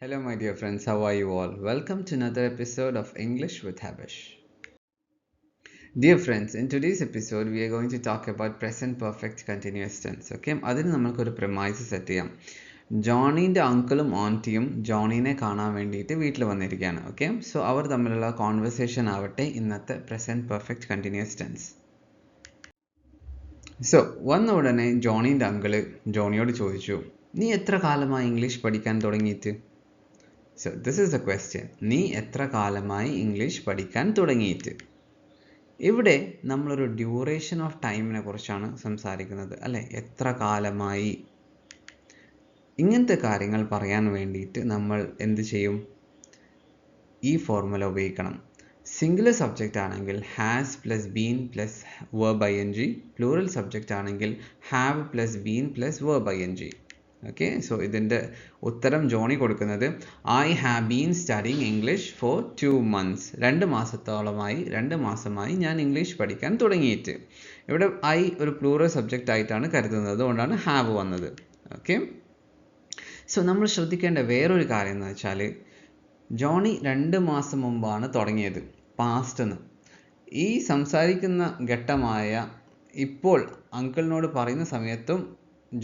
Hello, my dear friends. How are you all? Welcome to another episode of English with Habish. Dear friends, in today's episode, we are going to talk about present perfect continuous tense. Okay, അതിന് നമുക്കൊരു premise set ചെയ്യാം. ജോണീൻ്റെ അങ്കിളും ആൻറ്റിയും ജോണീനെ കാണാൻ വേണ്ടിയിട്ട് വീട്ടിൽ വന്നിരിക്കുകയാണ്. Okay, so അവർ തമ്മിലുള്ള conversation ആവട്ടെ ഇന്നത്തെ present perfect continuous tense. So വന്ന ഉടനെ ജോണീൻ്റെ അങ്കിള് ജോണിയോട് ചോദിച്ചു, നീ എത്ര കാലമായി ഇംഗ്ലീഷ് പഠിക്കാൻ തുടങ്ങിയിട്ട്? So this is the question. നീ എത്ര കാലമായി ഇംഗ്ലീഷ് പഠിക്കാൻ തുടങ്ങിയിട്ട്? ഇവിടെ നമ്മളൊരു ഡ്യൂറേഷൻ ഓഫ് ടൈമിനെ കുറിച്ചാണ് സംസാരിക്കുന്നത് അല്ലേ? എത്ര കാലമായി? ഇങ്ങനത്തെ കാര്യങ്ങൾ പറയാൻ വേണ്ടിയിട്ട് നമ്മൾ എന്ത് ചെയ്യും? ഈ ഫോർമുല ഉപയോഗിക്കണം. സിംഗുലർ സബ്ജക്റ്റ് ആണെങ്കിൽ has plus been plus verb ing, plural subject ആണെങ്കിൽ have plus been plus verb ing. Okay, so ഇതിൻ്റെ ഉത്തരം ജോണി കൊടുക്കുന്നത് I have been studying English for 2 months. 2 മാസമായി ഞാൻ ഇംഗ്ലീഷ് പഠിക്കാൻ തുടങ്ങിയിട്ട്. ഇവിടെ ഐ ഒരു പ്ലൂറൽ സബ്ജക്റ്റ് ആയിട്ടാണ് കരുതുന്നത്, അതുകൊണ്ടാണ് ഹാവ് വന്നത്. ഓക്കെ, സോ നമ്മൾ ശ്രദ്ധിക്കേണ്ട വേറൊരു കാര്യം എന്ന് വെച്ചാൽ ജോണി 2 മാസം മുമ്പാണ് തുടങ്ങിയത്, പാസ്റ്റ് എന്ന്. ഈ സംസാരിക്കുന്ന ഘട്ടമായ ഇപ്പോൾ അങ്കിളിനോട് പറയുന്ന സമയത്തും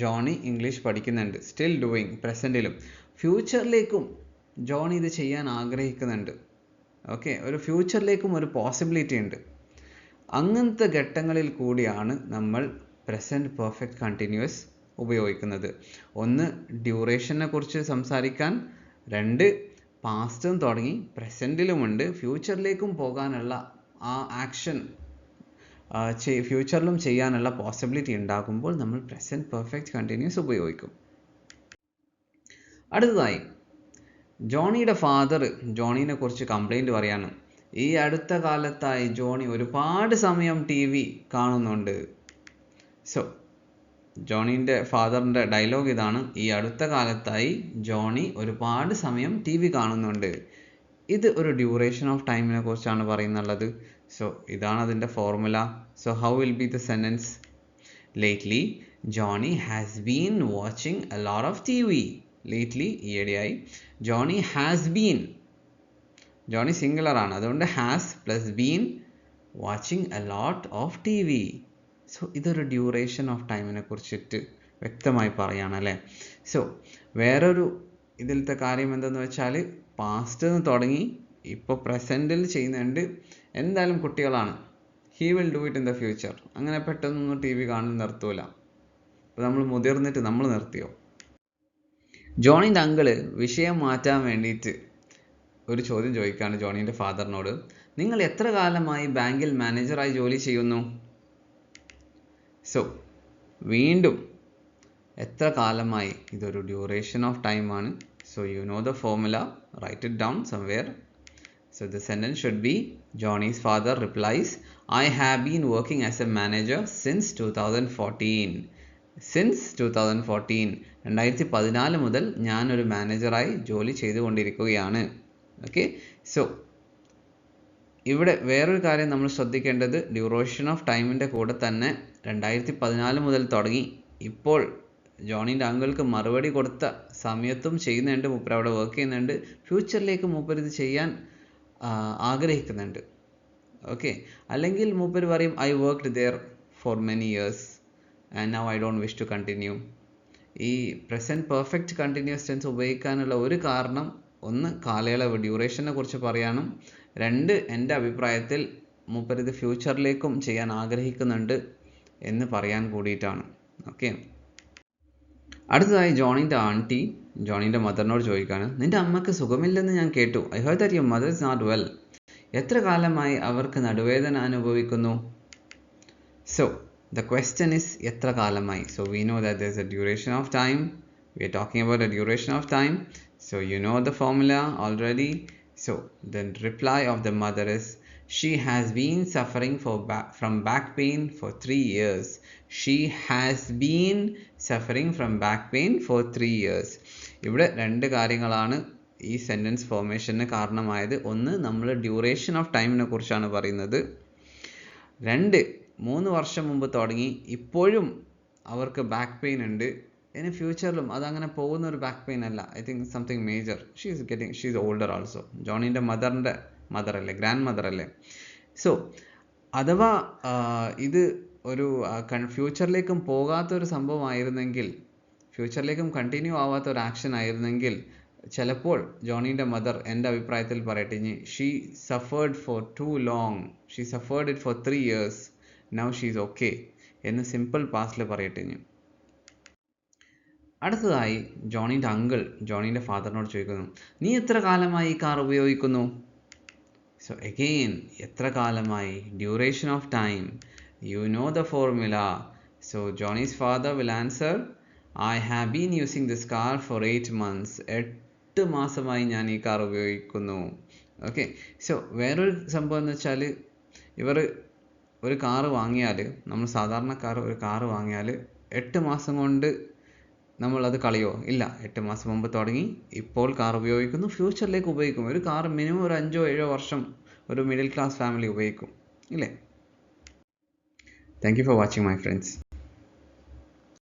ജോണി ഇംഗ്ലീഷ് പഠിക്കുന്നുണ്ട്, സ്റ്റിൽ ഡൂയിങ്, പ്രസൻറ്റിലും. ഫ്യൂച്ചറിലേക്കും ജോണി ഇത് ചെയ്യാൻ ആഗ്രഹിക്കുന്നുണ്ട്. ഓക്കെ, ഒരു ഫ്യൂച്ചറിലേക്കും ഒരു പോസിബിലിറ്റി ഉണ്ട്. അങ്ങനത്തെ ഘട്ടങ്ങളിൽ കൂടിയാണ് നമ്മൾ പ്രസൻറ്റ് പെർഫെക്റ്റ് കണ്ടിന്യൂസ് ഉപയോഗിക്കുന്നത്. ഒന്ന്, ഡ്യൂറേഷനെ കുറിച്ച് സംസാരിക്കാൻ. 2, പാസ്റ്റും തുടങ്ങി പ്രസൻറ്റിലുമുണ്ട്, ഫ്യൂച്ചറിലേക്കും പോകാനുള്ള ആ ആക്ഷൻ ഫ്യൂച്ചറിലും ചെയ്യാനുള്ള പോസിബിലിറ്റി ഉണ്ടാകുമ്പോൾ നമ്മൾ പ്രസൻറ്റ് പെർഫെക്റ്റ് കണ്ടിന്യൂസ് ഉപയോഗിക്കും. അടുത്തതായി ജോണിയുടെ ഫാദർ ജോണീനെ കുറിച്ച് കംപ്ലൈൻറ്റ് പറയാണ്. ഈ അടുത്ത കാലത്തായി ജോണി ഒരുപാട് സമയം TV കാണുന്നുണ്ട്. സോ ജോണീൻ്റെ ഫാദറിൻ്റെ ഡയലോഗ് ഇതാണ്, ഈ അടുത്ത കാലത്തായി ജോണി ഒരുപാട് സമയം TV കാണുന്നുണ്ട്. ഇത് ഒരു ഡ്യൂറേഷൻ ഓഫ് ടൈമിനെ കുറിച്ചാണ് പറയുന്നുള്ളത്. സോ ഇതാണ് അതിൻ്റെ formula. So how will be the sentence? Lately Johnny has been watching a lot of TV. Lately ഈയിടെയായി Johnny has been, Johnny singular ആണ്, അതുകൊണ്ട് has plus been watching a lot of TV. So ഇതൊരു duration of ടൈമിനെ കുറിച്ചിട്ട് വ്യക്തമായി പറയുകയാണല്ലേ. So വേറൊരു ഇതിലത്തെ കാര്യം എന്തെന്ന് വെച്ചാൽ പാസ്റ്റ് നിന്ന് തുടങ്ങി ഇപ്പോൾ പ്രസൻറ്റിൽ ചെയ്യുന്നുണ്ട്. എന്തായാലും കുട്ടികളാണ്, he will do it in the future. അങ്ങനെ പെട്ടെന്നൊന്നും TV കാണുന്നത് നിർത്തൂല. അപ്പോൾ നമ്മൾ മുതിർന്നിട്ട് നമ്മൾ നിർത്തിയോ? ജോണിൻ്റെ അങ്കിള് വിഷയം മാറ്റാൻ വേണ്ടിയിട്ട് ഒരു ചോദ്യം ചോദിക്കുകയാണ് ജോണീൻ്റെ ഫാദറിനോട്. നിങ്ങൾ എത്ര കാലമായി ബാങ്കിൽ മാനേജറായി ജോലി ചെയ്യുന്നു? സോ വീണ്ടും എത്ര കാലമായി, ഇതൊരു ഡ്യൂറേഷൻ ഓഫ് ടൈം ആണ്. So you know the formula, write it down somewhere. So the sentence should be Johnny's father replies, I have been working as a manager since 2014. Since 2014, 2014 മുതൽ ഞാനൊരു മാനേജറായി ജോലി ചെയ്തുകൊണ്ടിരിക്കുകയാണ്. ഓക്കെ, സോ ഇവിടെ വേറൊരു കാര്യം നമ്മൾ ശ്രദ്ധിക്കേണ്ടത്, ഡ്യൂറേഷൻ ഓഫ് ടൈമിൻ്റെ കൂടെ തന്നെ 2014 മുതൽ തുടങ്ങി ഇപ്പോൾ ജോണീൻ്റെ അങ്കിൾക്ക് മറുപടി കൊടുത്ത സമയത്തും ചെയ്യുന്നുണ്ട്, മൂപ്പർ അവിടെ വർക്ക് ചെയ്യുന്നുണ്ട്, ഫ്യൂച്ചറിലേക്ക് മൂപ്പർ ഇത് ചെയ്യാൻ ആഗ്രഹിക്കുന്നുണ്ട്. ഓക്കെ, അല്ലെങ്കിൽ മൂപ്പർ പറയും I worked there for many years and now I don't wish to continue. ഈ പ്രസൻറ്റ് പെർഫെക്റ്റ് കണ്ടിന്യൂസ് ടെൻസ് ഉപയോഗിക്കാനുള്ള ഒരു കാരണം, ഒന്ന് കാലയളവ് ഡ്യൂറേഷനെ കുറിച്ച് പറയാനും, 2 എൻ്റെ അഭിപ്രായത്തിൽ മൂപ്പർ ഇത് ഫ്യൂച്ചറിലേക്കും ചെയ്യാൻ ആഗ്രഹിക്കുന്നുണ്ട് എന്ന് പറയാൻ കൂടിയിട്ടാണ്. ഓക്കെ, അടുത്തതായി ജോണീൻ്റെ ആൻറ്റി ജോണീൻ്റെ മദറിനോട് ചോദിക്കുകയാണ്, നിൻ്റെ അമ്മക്ക് സുഖമില്ലെന്ന് ഞാൻ കേട്ടു. I heard that your mother is not well. എത്ര കാലമായി അവർക്ക് നടുവേദന അനുഭവിക്കുന്നു? സോ ദ ക്വസ്റ്റ്യൻ ഇസ് എത്ര കാലമായി. So we know that there is a duration of time. We are talking about a duration of time. So you know the formula already. So the reply of the mother is she has been suffering from back pain for 3 years. She has been suffering from back pain for 3 years. ഇവിടെ 2 കാര്യങ്ങളാണ് ഈ sentence ഫോർമേഷന് കാരണമായത്. ഒന്ന്, നമ്മൾ duration of ടൈമിനെ കുറിച്ചാണ് പറയുന്നത്. 2, 3 വർഷം മുമ്പ് തുടങ്ങി ഇപ്പോഴും അവർക്ക് ബാക്ക് പെയിൻ ഉണ്ട് ഇനി ഫ്യൂച്ചറിലും അതങ്ങനെ പോകുന്ന ഒരു ബാക്ക് പെയിൻ അല്ല. I think something major. She's older also. ജോണീൻ്റെ മദർ അല്ലേ, ഗ്രാൻഡ് മദർ അല്ലേ. സോ അഥവാ ഇത് ഒരു ഫ്യൂച്ചറിലേക്കും പോകാത്തൊരു സംഭവമായിരുന്നെങ്കിൽ, ഫ്യൂച്ചറിലേക്കും കണ്ടിന്യൂ ആവാത്ത ഒരു ആക്ഷൻ ആയിരുന്നെങ്കിൽ, ചിലപ്പോൾ ജോണീൻ്റെ മദർ എൻ്റെ അഭിപ്രായത്തിൽ പറയട്ടെ, she suffered for too long, she suffered it for 3 years, now she's okay എന്ന് സിമ്പിൾ പാസ്റ്റിൽ പറയട്ടെ. അടുത്തതായി ജോണീൻ്റെ അങ്കിൾ ജോണീൻ്റെ ഫാദറിനോട് ചോദിക്കുന്നു, നീ എത്ര കാലമായി ഈ കാർ ഉപയോഗിക്കുന്നു? സോ അഗെയിൻ, എത്ര കാലമായി, duration of time, U know the formula. So Jonees father will answer, I have been using this car for 8 months. 8 മാസമായി ഞാൻ ഈ കാർ ഉപയോഗിക്കുന്നു. ഓക്കെ. സോ വേറൊരു സംഭവം എന്ന് വെച്ചാൽ, ഇവർ ഒരു കാറ് വാങ്ങിയാൽ, നമ്മൾ സാധാരണക്കാർ ഒരു കാറ് വാങ്ങിയാൽ 8 മാസം കൊണ്ട് നമ്മളത് കളയോ? ഇല്ല. 8 മാസം മുമ്പ് തുടങ്ങി ഇപ്പോൾ കാർ ഉപയോഗിക്കുന്നു, ഫ്യൂച്ചറിലേക്ക് ഉപയോഗിക്കും. ഒരു കാർ മിനിമം ഒരു 5-7 വർഷം ഒരു മിഡിൽ ക്ലാസ് ഫാമിലി ഉപയോഗിക്കും, ഇല്ലേ? Thank you for watching my friends.